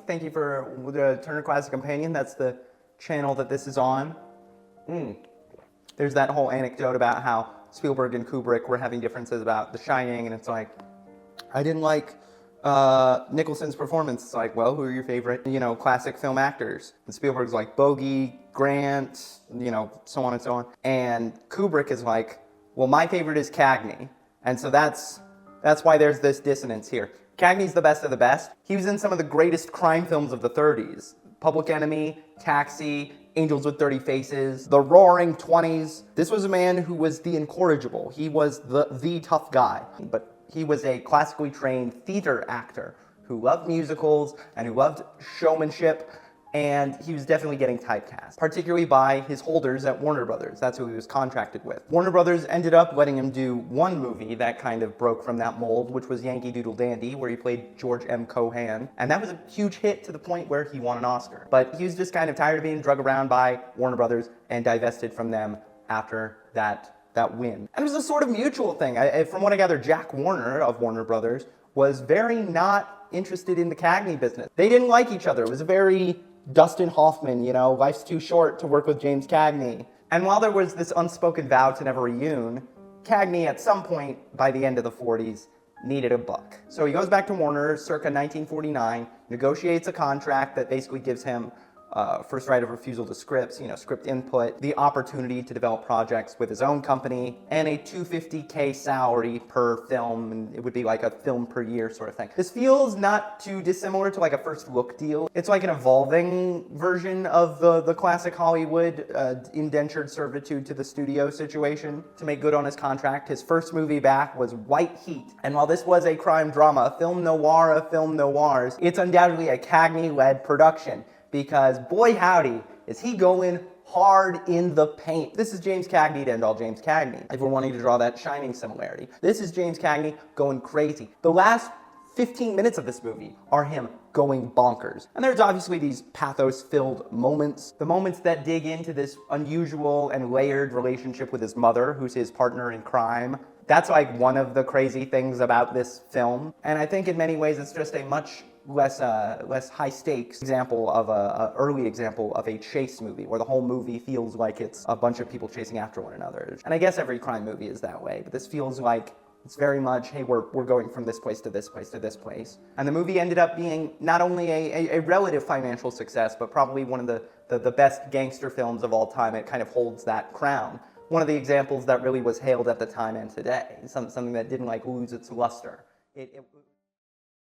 Thank you for the Turner Classic Companion. That's the channel that this is on. There's that whole anecdote about how Spielberg and Kubrick were having differences about The Shining, and it's like, I didn't like Nicholson's performance. It's like, well, who are your favorite, classic film actors? And Spielberg's like, Bogey, Grant, so on and so on. And Kubrick is like, well, my favorite is Cagney. And so that's why there's this dissonance here. Cagney's the best of the best. He was in some of the greatest crime films of the 30s. Public Enemy, Taxi, Angels with Dirty Faces, The Roaring Twenties. This was a man who was the incorrigible. He was the tough guy. But he was a classically trained theater actor who loved musicals and who loved showmanship, and he was definitely getting typecast, particularly by his holders at Warner Brothers. That's who he was contracted with. Warner Brothers ended up letting him do one movie that kind of broke from that mold, which was Yankee Doodle Dandy, where he played George M. Cohan. And that was a huge hit to the point where he won an Oscar. But he was just kind of tired of being drug around by Warner Brothers and divested from them after that win. And it was a sort of mutual thing. From what I gather, Jack Warner of Warner Brothers was very not interested in the Cagney business. They didn't like each other. It was a very Dustin Hoffman, life's too short to work with James Cagney. And while there was this unspoken vow to never reune, Cagney at some point by the end of the 40s needed a buck. So he goes back to Warner circa 1949, negotiates a contract that basically gives him first right of refusal to scripts, script input, the opportunity to develop projects with his own company, and a $250K salary per film, and it would be like a film per year sort of thing. This feels not too dissimilar to like a first look deal. It's like an evolving version of the classic Hollywood indentured servitude to the studio situation to make good on his contract. His first movie back was White Heat, and while this was a crime drama, a film noir of film noirs, it's undoubtedly a Cagney-led production. Because boy howdy, is he going hard in the paint. This is James Cagney to end all James Cagney, if we're wanting to draw that Shining similarity. This is James Cagney going crazy. The last 15 minutes of this movie are him going bonkers. And there's obviously these pathos-filled moments, the moments that dig into this unusual and layered relationship with his mother, who's his partner in crime. That's like one of the crazy things about this film. And I think in many ways it's just a much less high stakes example of early example of a chase movie where the whole movie feels like it's a bunch of people chasing after one another. And I guess every crime movie is that way, but this feels like it's very much, hey, we're going from this place to this place to this place. And the movie ended up being not only a relative financial success, but probably one of the best gangster films of all time. It kind of holds that crown. One of the examples that really was hailed at the time and today, something that didn't lose its luster.